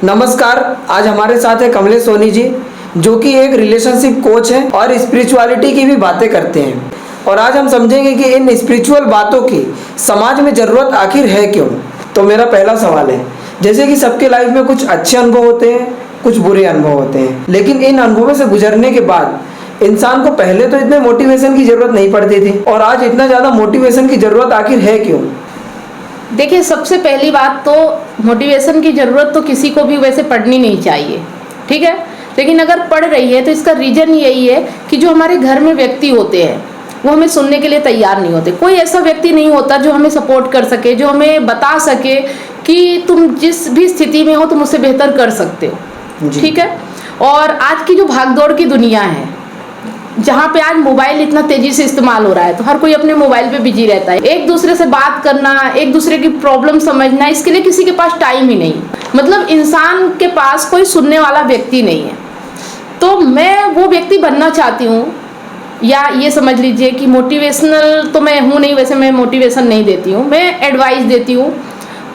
नमस्कार, आज हमारे साथ है कमलेश सोनी जी, जो कि एक रिलेशनशिप कोच हैं और स्पिरिचुअलिटी की भी बातें करते हैं। और आज हम समझेंगे कि इन स्पिरिचुअल बातों की समाज में ज़रूरत आखिर है क्यों। तो मेरा पहला सवाल है, जैसे कि सबके लाइफ में कुछ अच्छे अनुभव होते हैं, कुछ बुरे अनुभव होते हैं, लेकिन इन अनुभवों से गुजरने के बाद इंसान को पहले तो इतने मोटिवेशन की ज़रूरत नहीं पड़ती थी, और आज इतना ज़्यादा मोटिवेशन की ज़रूरत आखिर है क्यों। देखिए, सबसे पहली बात तो मोटिवेशन की ज़रूरत तो किसी को भी वैसे पड़नी नहीं चाहिए, ठीक है। लेकिन अगर पड़ रही है तो इसका रीज़न यही है कि जो हमारे घर में व्यक्ति होते हैं वो हमें सुनने के लिए तैयार नहीं होते। कोई ऐसा व्यक्ति नहीं होता जो हमें सपोर्ट कर सके, जो हमें बता सके कि तुम जिस भी स्थिति में हो तुम उससे बेहतर कर सकते हो, ठीक है। और आज की जो भागदौड़ की दुनिया है, जहाँ पे आज मोबाइल इतना तेजी से इस्तेमाल हो रहा है, तो हर कोई अपने मोबाइल पे बिजी रहता है। एक दूसरे से बात करना, एक दूसरे की प्रॉब्लम समझना, इसके लिए किसी के पास टाइम ही नहीं। मतलब इंसान के पास कोई सुनने वाला व्यक्ति नहीं है। तो मैं वो व्यक्ति बनना चाहती हूँ, या ये समझ लीजिए कि मोटिवेशनल तो मैं हूँ नहीं, वैसे मैं मोटिवेशन नहीं देती हूँ, मैं एडवाइस देती हूँ।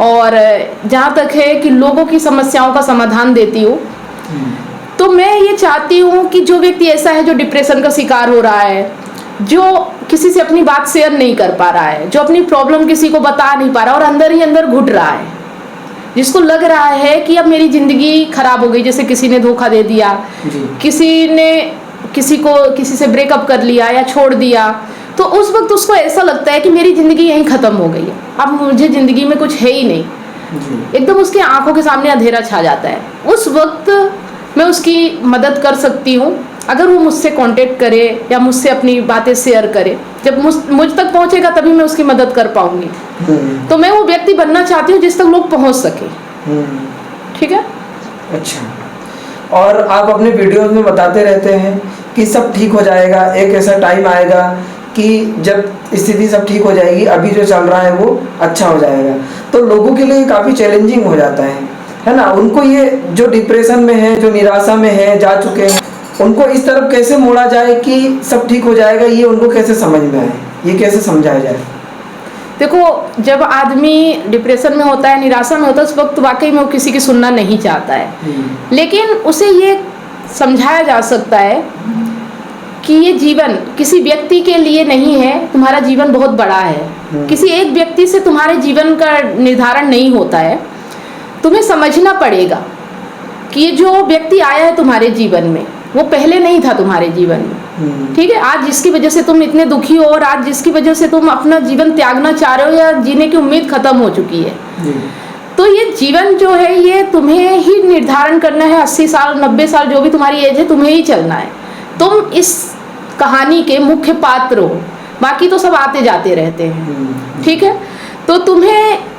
और जहाँ तक है कि लोगों की समस्याओं का समाधान देती हूँ। तो मैं ये चाहती हूँ कि जो व्यक्ति ऐसा है जो डिप्रेशन का शिकार हो रहा है, जो किसी से अपनी बात शेयर नहीं कर पा रहा है, जो अपनी प्रॉब्लम किसी को बता नहीं पा रहा और अंदर ही अंदर घुट रहा है, जिसको लग रहा है कि अब मेरी ज़िंदगी खराब हो गई, जैसे किसी ने धोखा दे दिया, किसी ने किसी से ब्रेकअप कर लिया या छोड़ दिया, तो उस वक्त उसको ऐसा लगता है कि मेरी ज़िंदगी यहीं ख़त्म हो गई है, अब मुझे ज़िंदगी में कुछ है ही नहीं। एकदम उसके आंखों के सामने अंधेरा छा जाता है। उस वक्त मैं उसकी मदद कर सकती हूँ अगर वो मुझसे कांटेक्ट करे या मुझसे अपनी बातें शेयर करे। जब मुझ तक पहुँचेगा तभी मैं उसकी मदद कर पाऊँगी। तो मैं वो व्यक्ति बनना चाहती हूँ जिस तक लोग पहुँच सके, ठीक है। अच्छा, और आप अपने वीडियोस में बताते रहते हैं कि सब ठीक हो जाएगा, एक ऐसा टाइम आएगा कि जब स्थिति सब ठीक हो जाएगी, अभी जो चल रहा है वो अच्छा हो जाएगा। तो लोगों के लिए काफ़ी चैलेंजिंग हो जाता है ना। उनको ये जो डिप्रेशन में है, जो निराशा में है, जा चुके हैं, उनको इस तरफ कैसे मोड़ा जाए कि सब ठीक हो जाएगा, ये उनको कैसे समझ में आए, ये कैसे समझाया जाए। देखो, जब आदमी डिप्रेशन में होता है, निराशा में होता है, उस वक्त वाकई में वो किसी की सुनना नहीं चाहता है। लेकिन उसे ये समझाया जा सकता है कि ये जीवन किसी व्यक्ति के लिए नहीं है, तुम्हारा जीवन बहुत बड़ा है। किसी एक व्यक्ति से तुम्हारे जीवन का निर्धारण नहीं होता है। तुम्हें समझना पड़ेगा कि ये जो व्यक्ति आया है तुम्हारे जीवन में, वो पहले नहीं था तुम्हारे जीवन में, ठीक है। आज जिसकी वजह से तुम इतने दुखी हो, और आज जिसकी वजह से तुम अपना जीवन त्यागना चाह रहे हो या जीने की उम्मीद खत्म हो चुकी है, तो ये जीवन जो है ये तुम्हें ही निर्धारण करना है। 80 साल 90 साल जो भी तुम्हारी एज है, तुम्हें ही चलना है। तुम इस कहानी के मुख्य पात्र हो, बाकी तो सब आते जाते रहते हैं, ठीक है। तो तुम्हें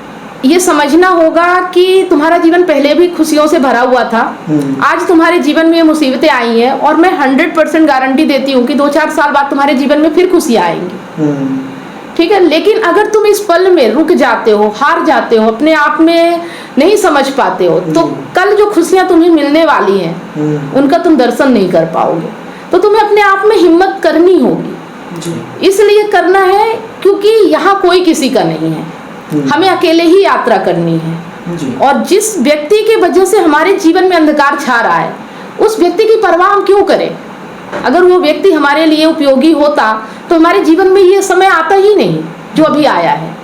ये समझना होगा कि तुम्हारा जीवन पहले भी खुशियों से भरा हुआ था। आज तुम्हारे जीवन में ये मुसीबतें आई हैं, और मैं 100% गारंटी देती हूँ कि 2-4 साल बाद तुम्हारे जीवन में फिर खुशियाँ आएंगी, ठीक है। लेकिन अगर तुम इस पल में रुक जाते हो, हार जाते हो, अपने आप में नहीं समझ पाते हो, तो कल जो खुशियाँ तुम्हें मिलने वाली हैं उनका तुम दर्शन नहीं कर पाओगे। तो तुम्हें अपने आप में हिम्मत करनी होगी। इसलिए करना है क्योंकि यहाँ कोई किसी का नहीं है, हमें अकेले ही यात्रा करनी है। और जिस व्यक्ति की वजह से हमारे जीवन में अंधकार छा रहा है, उस व्यक्ति की परवाह हम क्यों करें। अगर वो व्यक्ति हमारे लिए उपयोगी होता तो हमारे जीवन में ये समय आता ही नहीं जो अभी आया है।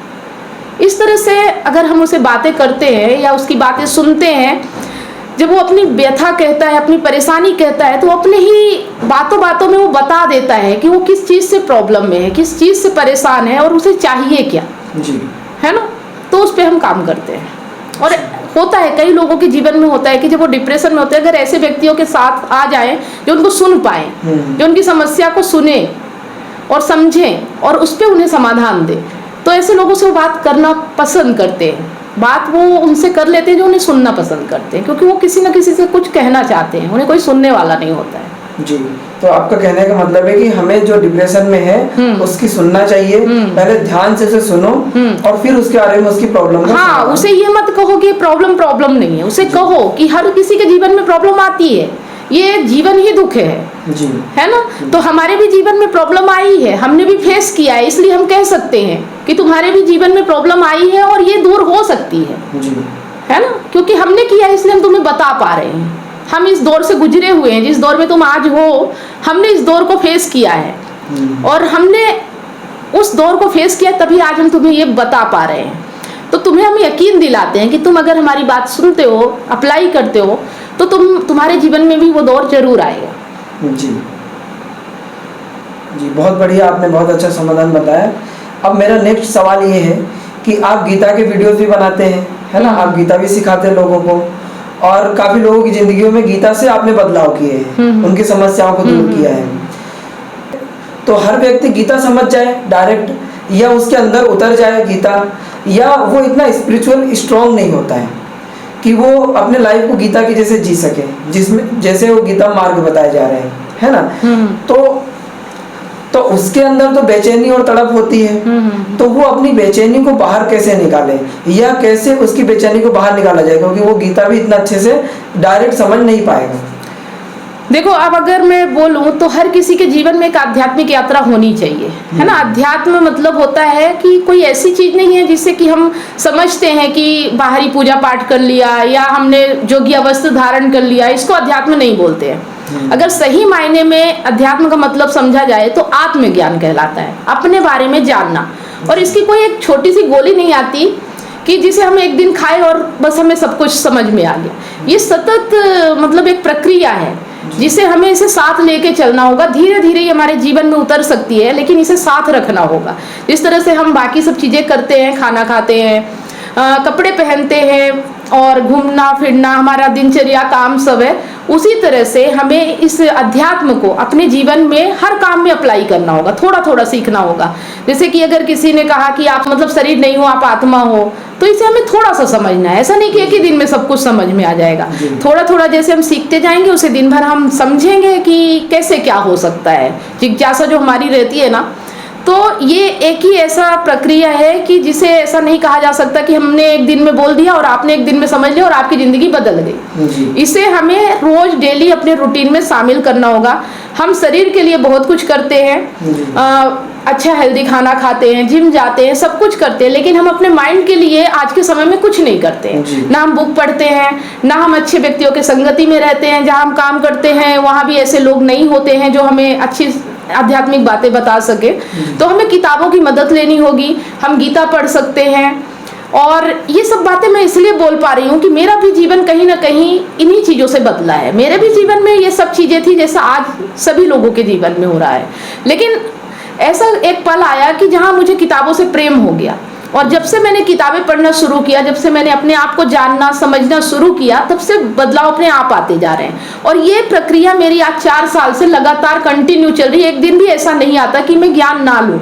इस तरह से अगर हम उसे बातें करते हैं या उसकी बातें सुनते हैं, जब वो अपनी व्यथा कहता है, अपनी परेशानी कहता है, तो अपने ही बातों बातों में वो बता देता है कि वो किस चीज़ से प्रॉब्लम में है, किस चीज़ से परेशान है और उसे चाहिए क्या, है ना। तो उस पर हम काम करते हैं। और होता है, कई लोगों के जीवन में होता है कि जब वो डिप्रेशन में होते हैं, अगर ऐसे व्यक्तियों के साथ आ जाएं जो उनको सुन पाए, जो उनकी समस्या को सुने और समझें और उस पर उन्हें समाधान दे, तो ऐसे लोगों से वो बात करना पसंद करते हैं। बात वो उनसे कर लेते हैं जो उन्हें सुनना पसंद करते हैं, क्योंकि वो किसी न किसी से कुछ कहना चाहते हैं, उन्हें कोई सुनने वाला नहीं होता है। जी, तो आपका कहने का मतलब है कि हमें जो डिप्रेशन में है उसकी सुनना चाहिए, पहले ध्यान से उसे सुनो और फिर उसके बारे में उसकी प्रॉब्लम को हाँ, उसे ये मत कहो कि प्रॉब्लम नहीं है। उसे कहो कि हर किसी के जीवन में प्रॉब्लम आती है, ये जीवन ही दुख है ना। तो हमारे भी जीवन में प्रॉब्लम आई है, हमने भी फेस किया है, इसलिए हम कह सकते हैं कि तुम्हारे भी जीवन में प्रॉब्लम आई है और ये दूर हो सकती है, है ना, क्योंकि हमने किया है इसलिए हम तुम्हें बता पा रहे हैं। हम इस दौर से गुजरे हुए हैं, जिस दौर में तुम आज हो हमने इस दौर को फेस किया है, और हमने उस दौर को फेस किया तभी आज हम तुम्हें ये बता पा रहे हैं। तो तुम्हें हम यकीन दिलाते हैं कि तुम अगर हमारी बात सुनते हो, अप्लाई करते हो, तो तुम्हारे जीवन में भी वो दौर जरूर आएगा। जी जी, बहुत बढ़िया, आपने बहुत अच्छा समाधान बताया। अब मेरा नेक्स्ट सवाल ये है कि आप गीता के वीडियोस भी बनाते हैं, है ना, आप गीता भी सिखाते हैं लोगों को, और काफी लोगों की जिंदगियों में गीता से आपने बदलाव किए हैं, उनकी समस्याओं को दूर किया है। तो हर व्यक्ति गीता समझ जाए डायरेक्ट, या उसके अंदर उतर जाए गीता, या वो इतना स्पिरिचुअल स्ट्रांग नहीं होता है कि वो अपने लाइफ को गीता की जैसे जी सके, जिसमें जैसे वो गीता मार्ग बताए जा रहे हैं, है ना। तो उसके अंदर तो बेचैनी और तड़प होती है, तो वो अपनी बेचैनी को बाहर कैसे निकाले, या कैसे उसकी बेचैनी को बाहर निकाला जाए, क्योंकि वो गीता भी इतना अच्छे से डायरेक्ट समझ नहीं पाएगा। देखो, अब अगर मैं बोलूं तो हर किसी के जीवन में एक आध्यात्मिक यात्रा होनी चाहिए, है ना। अध्यात्म मतलब होता है कि कोई ऐसी चीज नहीं है जिससे कि हम समझते हैं कि बाहरी पूजा पाठ कर लिया या हमने जोगी वस्त्र धारण कर लिया, इसको अध्यात्म नहीं बोलते हैं। अगर सही मायने में अध्यात्म का मतलब समझा जाए तो आत्मज्ञान कहलाता है, अपने बारे में जानना। और इसकी कोई एक छोटी सी गोली नहीं आती कि जिसे हम एक दिन खाए और बस हमें सब कुछ समझ में आ गया। ये सतत मतलब एक प्रक्रिया है जिसे हमें इसे साथ लेके चलना होगा। धीरे धीरे ये हमारे जीवन में उतर सकती है, लेकिन इसे साथ रखना होगा। जिस तरह से हम बाकी सब चीजें करते हैं, खाना खाते हैं, कपड़े पहनते हैं और घूमना फिरना हमारा दिनचर्या काम सब है, उसी तरह से हमें इस अध्यात्म को अपने जीवन में हर काम में अप्लाई करना होगा, थोड़ा थोड़ा सीखना होगा। जैसे कि अगर किसी ने कहा कि आप मतलब शरीर नहीं हो, आप आत्मा हो, तो इसे हमें थोड़ा सा समझना है। ऐसा नहीं कि एक ही दिन में सब कुछ समझ में आ जाएगा, थोड़ा थोड़ा जैसे हम सीखते जाएंगे उसे दिन भर हम समझेंगे कि कैसे क्या हो सकता है। जिज्ञासा जो हमारी रहती है ना, तो ये एक ही ऐसा प्रक्रिया है कि जिसे ऐसा नहीं कहा जा सकता कि हमने एक दिन में बोल दिया और आपने एक दिन में समझ लिया और आपकी जिंदगी बदल गई। इसे हमें रोज डेली अपने रूटीन में शामिल करना होगा। हम शरीर के लिए बहुत कुछ करते हैं, अच्छा हेल्दी खाना खाते हैं, जिम जाते हैं, सब कुछ करते हैं, लेकिन हम अपने माइंड के लिए आज के समय में कुछ नहीं करते हैं। ना हम बुक पढ़ते हैं, ना हम अच्छे व्यक्तियों के संगति में रहते हैं। जहाँ हम काम करते हैं वहाँ भी ऐसे लोग नहीं होते हैं जो हमें अच्छी आध्यात्मिक बातें बता सके। तो हमें किताबों की मदद लेनी होगी, हम गीता पढ़ सकते हैं। और ये सब बातें मैं इसलिए बोल पा रही हूँ कि मेरा भी जीवन कहीं ना कहीं इन्हीं चीज़ों से बदला है। मेरे भी जीवन में ये सब चीज़ें थी जैसा आज सभी लोगों के जीवन में हो रहा है, लेकिन ऐसा एक पल आया कि जहाँ मुझे किताबों से प्रेम हो गया। और जब से मैंने किताबें पढ़ना शुरू किया, जब से मैंने अपने आप को जानना समझना शुरू किया, तब से बदलाव अपने आप आते जा रहे हैं। और ये प्रक्रिया मेरी आज 4 साल से लगातार कंटिन्यू चल रही है। एक दिन भी ऐसा नहीं आता कि मैं ज्ञान ना लूँ,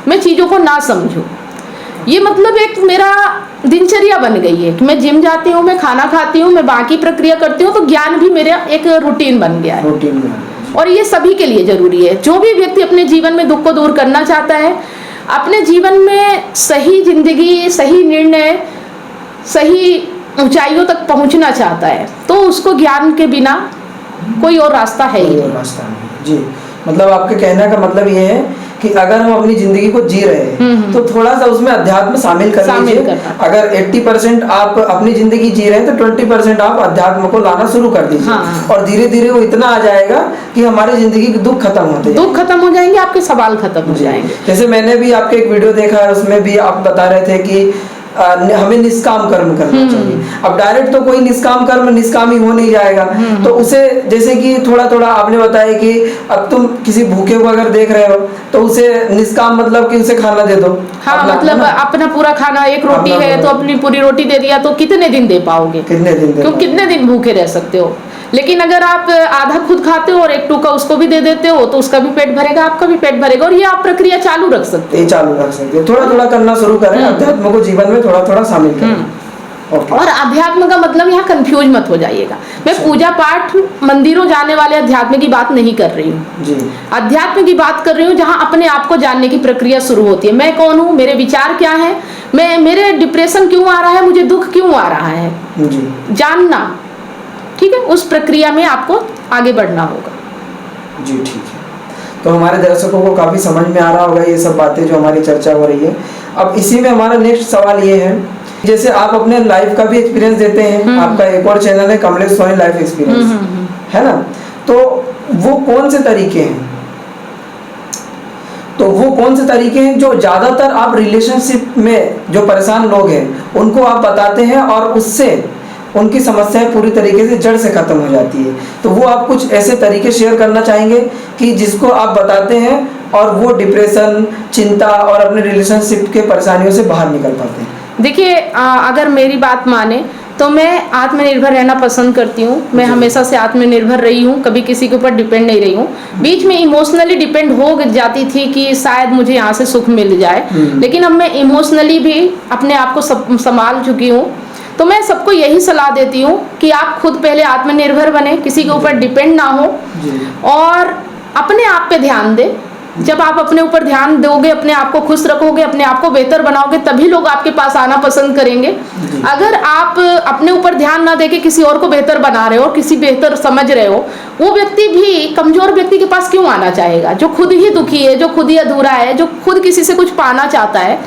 मैं चीज़ों को ना समझूँ। ये मतलब एक मेरा दिनचर्या बन गई है कि मैं जिम जाती हूँ, मैं खाना खाती हूँ, मैं बाकी प्रक्रिया करती हूँ, तो ज्ञान भी मेरा एक रूटीन बन गया है। और ये सभी के लिए जरूरी है। जो भी व्यक्ति अपने जीवन में दुख को दूर करना चाहता है, अपने जीवन में सही जिंदगी, सही निर्णय, सही ऊंचाइयों तक पहुंचना चाहता है, तो उसको ज्ञान के बिना कोई और रास्ता है ही नहीं। जी, मतलब आपके कहने का मतलब ये है कि अगर हम अपनी जिंदगी को जी रहे हैं तो थोड़ा सा उसमें अध्यात्म शामिल कर लीजिए। अगर 80% आप अपनी जिंदगी जी रहे हैं तो 20% आप अध्यात्म को लाना शुरू कर दीजिए। और धीरे धीरे वो इतना आ जाएगा कि हमारी जिंदगी के दुख खत्म हो जाएंगे, आपके सवाल खत्म हो जाएंगे। जैसे मैंने भी आपके एक वीडियो देखा है, उसमें भी आप बता रहे थे कि हमें निष्काम कर्म करना चाहिए। अब डायरेक्ट तो कोई निष्काम कर्म निष्कामी हो नहीं जाएगा, तो उसे जैसे कि थोड़ा थोड़ा आपने बताया कि अब तुम किसी भूखे को अगर देख रहे हो तो उसे निष्काम मतलब कि उसे खाना दे दो। हाँ, मतलब अपना पूरा खाना, एक रोटी है तो अपनी पूरी रोटी दे दिया, तो कितने दिन दे पाओगे, कितने दिन भूखे रह सकते हो। लेकिन अगर आप आधा खुद खाते हो और एक टुकड़ा उसको भी दे देते हो तो उसका भी पेट भरेगा, आपका भी पेट भरेगा। और ये आप प्रक्रिया चालू रख सकते हो। थोड़ा थोड़ा करना शुरू करें, अध्यात्म को जीवन में थोड़ा थोड़ा शामिल करें। और अध्यात्म का मतलब यहाँ कंफ्यूज मत हो जाइएगा। मैं पूजा पाठ मंदिरों जाने वाले अध्यात्म की बात नहीं कर रही हूँ। अध्यात्म की बात कर रही हूँ जहाँ अपने आप को जानने की प्रक्रिया शुरू होती है। मैं कौन हूँ, मेरे विचार क्या है, मेरे डिप्रेशन क्यों आ रहा है, मुझे दुख क्यों आ रहा है, जानना। ठीक है, उस प्रक्रिया में आपको आगे बढ़ना होगा। जी ठीक है। तो हमारे दर्शकों को काफी समझ में आ रहा होगा ये सब बातें जो हमारी चर्चा हो रही है। अब इसी में हमारा नेक्स्ट सवाल ये है जैसे आप अपने लाइफ का भी एक्सपीरियंस देते हैं, आपका एक और चैनल है कमलेश सोनी लाइफ एक्सपीरियंस, है ना, तो वो कौन से तरीके हैं, तो वो कौन से तरीके हैं जो ज़्यादातर आप रिलेशनशिप में जो परेशान लोग हैं उनको आप बताते हैं और उससे उनकी समस्याएं पूरी तरीके से जड़ से खत्म हो जाती है, तो वो आप कुछ ऐसे तरीके शेयर करना चाहेंगे कि जिसको आप बताते हैं और वो डिप्रेशन, चिंता और अपने रिलेशनशिप के परेशानियों से बाहर निकल पाते हैं? देखिए, अगर मेरी बात माने तो मैं आत्मनिर्भर रहना पसंद करती हूँ। मैं हमेशा से आत्मनिर्भर रही हूँ, कभी किसी के ऊपर डिपेंड नहीं रही हूँ। बीच में इमोशनली डिपेंड हो जाती थी कि शायद मुझे यहाँ से सुख मिल जाए, लेकिन अब मैं इमोशनली भी अपने आप को संभाल चुकी हूँ। तो मैं सबको यही सलाह देती हूँ कि आप खुद पहले आत्मनिर्भर बने, किसी के ऊपर डिपेंड ना हो और अपने आप पे ध्यान दें। जब आप अपने ऊपर ध्यान दोगे, अपने आप को खुश रखोगे, अपने आप को बेहतर बनाओगे, तभी लोग आपके पास आना पसंद करेंगे। अगर आप अपने ऊपर ध्यान ना देके किसी और को बेहतर बना रहे हो, किसी बेहतर समझ रहे हो, वो व्यक्ति भी कमजोर व्यक्ति के पास क्यों आना चाहेगा? जो खुद ही दुखी है, जो खुद ही अधूरा है, जो खुद किसी से कुछ पाना चाहता है।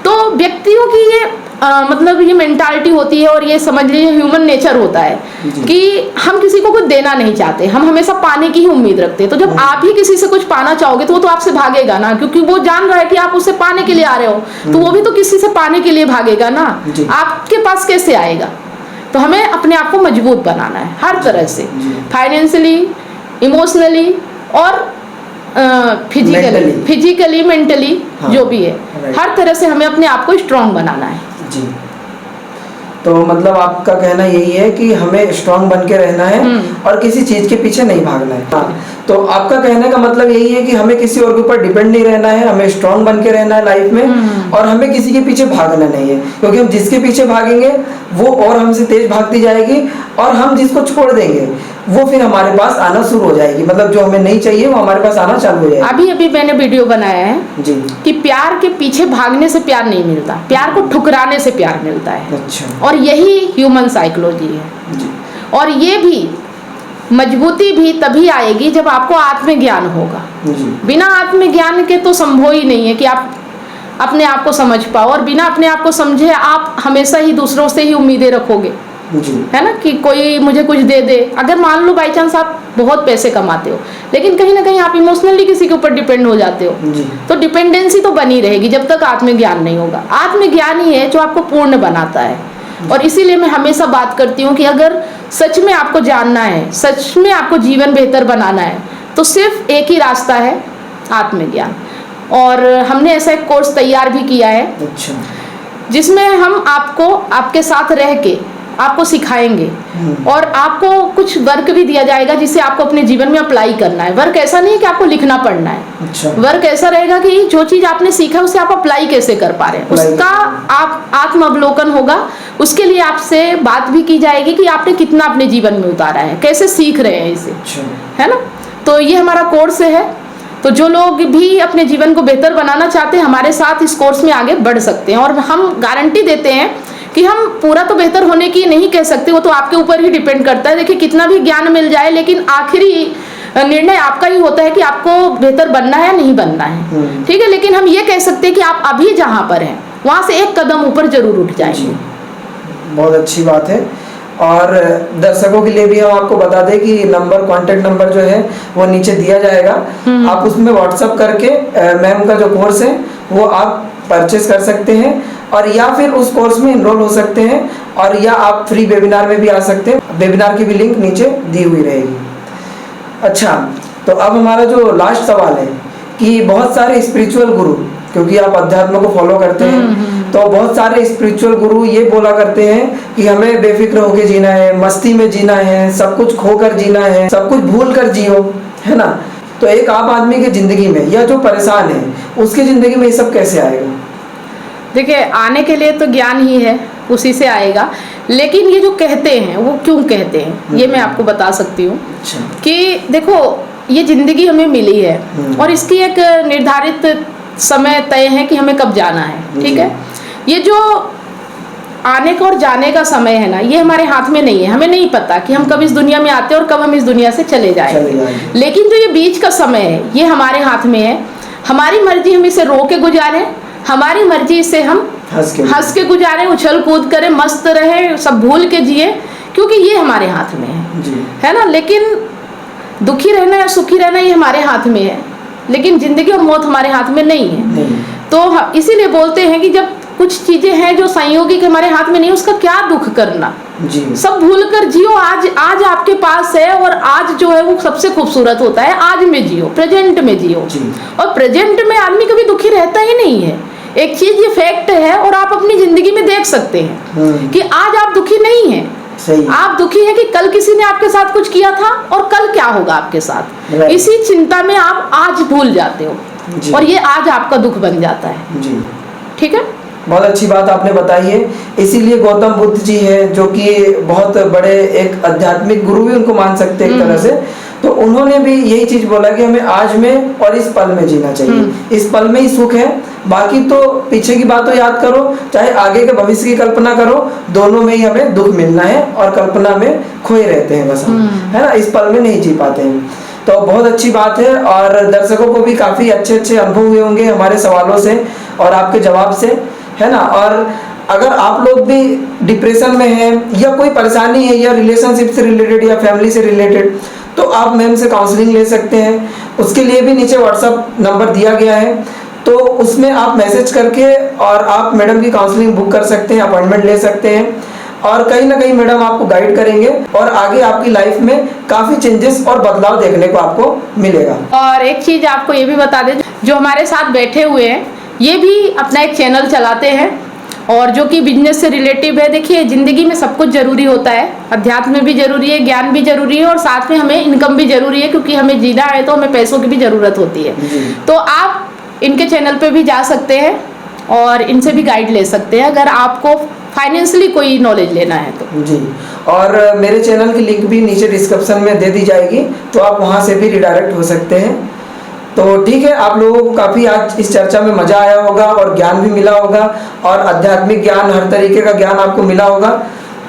तो व्यक्तियों की ये मतलब ये मेंटालिटी होती है और ये समझ लीजिए ह्यूमन नेचर होता है कि हम किसी को कुछ देना नहीं चाहते, हम हमेशा पाने की ही उम्मीद रखते हैं। तो जब आप ही किसी से कुछ पाना चाहोगे तो वो तो आपसे भागेगा ना, क्योंकि वो जान रहा है कि आप उससे पाने के लिए आ रहे हो, तो वो भी तो किसी से पाने के लिए भागेगा ना, आपके पास कैसे आएगा? तो हमें अपने आप को मजबूत बनाना है हर तरह से, फाइनेंशियली, इमोशनली और फिजिकली, मेंटली, जो भी है, हर तरह से हमें अपने आप को स्ट्रांग बनाना है। जी, तो मतलब आपका कहना यही है कि हमें स्ट्रांग बन के रहना है और किसी चीज के पीछे नहीं भागना है। हाँ, तो आपका कहने का मतलब यही है कि हमें किसी और के ऊपर डिपेंड नहीं रहना है, हमें स्ट्रांग बन के रहना है लाइफ में और हमें किसी के पीछे भागना नहीं है, क्योंकि हम जिसके पीछे भागेंगे वो और हमसे तेज भागती जाएगी और हम जिसको छोड़ देंगे वो फिर हमारे पास आना शुरू हो जाएगी, मतलब जो हमें नहीं चाहिए वो हमारे पास आना चालू हो जाएगा। अभी मैंने वीडियो बनाया है जी कि प्यार के पीछे भागने से प्यार नहीं मिलता, प्यार को ठुकराने से प्यार मिलता है। अच्छा। और यही ह्यूमन साइकोलॉजी है जी। और ये भी मजबूती भी तभी आएगी जब आपको आत्मज्ञान होगा जी। बिना आत्मज्ञान के तो संभव ही नहीं है कि आप अपने आप को समझ पाओ, और बिना अपने आप को समझे आप हमेशा ही दूसरों से ही उम्मीदें रखोगे जी। है ना, कि कोई मुझे कुछ दे दे। अगर मान लो बाई चांस आप बहुत पैसे कमाते हो लेकिन कहीं ना कहीं आप इमोशनली किसी के ऊपर डिपेंड हो जाते हो जी। तो डिपेंडेंसी तो बनी रहेगी जब तक आत्मज्ञान नहीं होगा। आत्मज्ञान ही है जो आपको पूर्ण बनाता है। और इसीलिए मैं हमेशा बात करती हूँ कि अगर सच में आपको जानना है, सच में आपको जीवन बेहतर बनाना है, तो सिर्फ एक ही रास्ता है, आत्मज्ञान। और हमने ऐसा एक कोर्स तैयार भी किया है अच्छा। जिसमें हम आपको आपके साथ रह के आपको सिखाएंगे और आपको कुछ वर्क भी दिया जाएगा जिसे आपको अपने जीवन में अप्लाई करना है। वर्क ऐसा नहीं है कि आपको लिखना पढ़ना है अच्छा। वर्क ऐसा रहेगा कि जो चीज आपने सीखा उसे आप अप्लाई कैसे कर पा रहे हैं, उसका आप आत्म अवलोकन होगा। उसके लिए आपसे बात भी की जाएगी कि आपने कितना अपने जीवन में उतारा है, कैसे सीख रहे हैं इसे अच्छा। है ना। तो ये हमारा कोर्स है। तो जो लोग भी अपने जीवन को बेहतर बनाना चाहते हैं हमारे साथ इस कोर्स में आगे बढ़ सकते हैं। और हम गारंटी देते हैं कि हम पूरा तो बेहतर होने की नहीं कह सकते, वो तो आपके ऊपर ही डिपेंड करता है। देखिए कितना भी ज्ञान मिल जाए लेकिन आखिरी निर्णय आपका ही होता है कि आपको बेहतर बनना है या नहीं बनना है, ठीक है। लेकिन हम ये कह सकते हैं कि आप अभी जहाँ पर हैं वहाँ से एक कदम ऊपर जरूर उठ जाएंगे। बहुत अच्छी बात है। और दर्शकों के लिए भी हम आपको बता दें कि कांटेक्ट नंबर जो है वो नीचे दिया जाएगा। आप उसमें व्हाट्सएप करके मैम का जो कोर्स है वो आप परचेस कर सकते हैं और या फिर उस कोर्स में इनरोल हो सकते हैं, और या आप फ्री वेबिनार में भी आ सकते हैं। वेबिनार की भी लिंक नीचे दी हुई रहेगी। अच्छा, तो अब हमारा जो लास्ट सवाल है कि बहुत सारे स्पिरिचुअल गुरु, क्योंकि आप अध्यात्म को फॉलो करते हैं, तो बहुत सारे स्पिरिचुअल गुरु ये बोला करते हैं कि हमें बेफिक्र होकर जीना है, मस्ती में जीना है, सब कुछ खोकर जीना है, सब कुछ भूल कर जियो, है ना। तो एक आम आदमी की जिंदगी में या जो परेशान है उसकी जिंदगी में ये सब कैसे आएगा? देखिए, आने के लिए तो ज्ञान ही है, उसी से आएगा। लेकिन ये जो कहते हैं वो क्यों कहते हैं ये मैं आपको बता सकती हूँ कि देखो ये जिंदगी हमें मिली है और इसकी एक निर्धारित समय तय है कि हमें कब जाना है, ठीक है। ये जो आने का और जाने का समय है ना, ये हमारे हाथ में नहीं है। हमें नहीं पता कि हम कब इस दुनिया में आते हैं और कब हम इस दुनिया से चले जाएंगे। लेकिन जो ये बीच का समय है ये हमारे हाथ में है। हमारी मर्जी हम इसे रो के गुजारें, हमारी मर्जी से हम हंस के गुजारे, उछल कूद करें, मस्त रहे, सब भूल के जिए, क्योंकि ये हमारे हाथ में है ना। लेकिन दुखी रहना या सुखी रहना ये हमारे हाथ में है, लेकिन जिंदगी और मौत हमारे हाथ में नहीं है। तो इसीलिए बोलते हैं कि जब कुछ चीजें हैं जो संयोगिक हमारे हाथ में नहीं, उसका क्या दुख करना, सब भूल कर जियो। आज आपके पास है, और आज जो है वो सबसे खूबसूरत होता है। आज में जियो, प्रेजेंट में जियो, और प्रेजेंट में आदमी कभी दुखी रहता ही नहीं है। एक चीज ये फैक्ट है, और आप अपनी जिंदगी में देख सकते हैं कि आज आप दुखी नहीं है। आप दुखी है कि कल किसी ने आपके साथ कुछ किया था, और कल क्या होगा आपके साथ, इसी चिंता में आप आज भूल जाते हो, और ये आज आपका दुख बन जाता है। ठीक है, बहुत अच्छी बात आपने बताई है। इसीलिए गौतम बुद्ध जी है, जो कि बहुत बड़े एक आध्यात्मिक गुरु भी उनको मान सकते हैं एक तरह से, तो उन्होंने भी यही चीज बोला कि हमें आज में और इस पल में जीना चाहिए। इस पल में ही सुख है, बाकी तो पीछे की बात तो याद करो, चाहे आगे के भविष्य की कल्पना करो, दोनों में ही हमें दुख मिलना है, और कल्पना में खोए रहते हैं बस हम, है ना, इस पल में नहीं जी पाते हैं। तो बहुत अच्छी बात है, और दर्शकों को भी काफी अच्छे अच्छे अनुभव हुए होंगे हमारे सवालों से और आपके जवाब से, है ना। और अगर आप लोग भी डिप्रेशन में हैं, या कोई परेशानी है, या रिलेशनशिप से रिलेटेड या फैमिली से रिलेटेड, तो आप मैम से काउंसलिंग ले सकते हैं। उसके लिए भी नीचे व्हाट्सएप नंबर दिया गया है, तो उसमें आप मैसेज करके और आप मैडम की काउंसलिंग बुक कर सकते हैं, अपॉइंटमेंट ले सकते हैं, और कहीं ना कहीं मैडम आपको गाइड करेंगे, और आगे आपकी लाइफ में काफी चेंजेस और बदलाव देखने को आपको मिलेगा। और एक चीज आपको ये भी बता दें, जो हमारे साथ बैठे हुए हैं ये भी अपना एक चैनल चलाते हैं, और जो कि बिजनेस से रिलेटिव है। देखिए, जिंदगी में सब कुछ जरूरी होता है, अध्यात्म भी जरूरी है, ज्ञान भी जरूरी है, और साथ में हमें इनकम भी जरूरी है, क्योंकि हमें जीना है तो हमें पैसों की भी जरूरत होती है। तो आप इनके चैनल पे भी जा सकते हैं, और इनसे भी गाइड ले सकते हैं, अगर आपको फाइनेंशियली कोई नॉलेज लेना है तो। जी, और मेरे चैनल की लिंक भी नीचे डिस्क्रिप्शन में दे दी जाएगी, तो आप वहां से भी रिडायरेक्ट हो सकते हैं। तो ठीक है, आप लोगों को काफ़ी आज इस चर्चा में मज़ा आया होगा, और ज्ञान भी मिला होगा, और आध्यात्मिक ज्ञान, हर तरीके का ज्ञान आपको मिला होगा।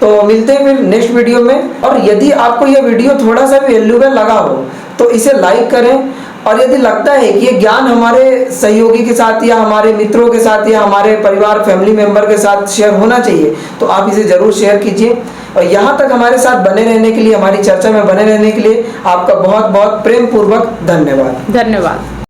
तो मिलते हैं फिर नेक्स्ट वीडियो में। और यदि आपको यह वीडियो थोड़ा सा भी वैल्यूएबल लगा हो तो इसे लाइक करें, और यदि लगता है कि ये ज्ञान हमारे सहयोगी के साथ, या हमारे मित्रों के साथ, या हमारे परिवार फैमिली मेंबर के साथ शेयर होना चाहिए, तो आप इसे ज़रूर शेयर कीजिए। और यहाँ तक हमारे साथ बने रहने के लिए, हमारी चर्चा में बने रहने के लिए आपका बहुत बहुत प्रेम पूर्वक धन्यवाद। धन्यवाद।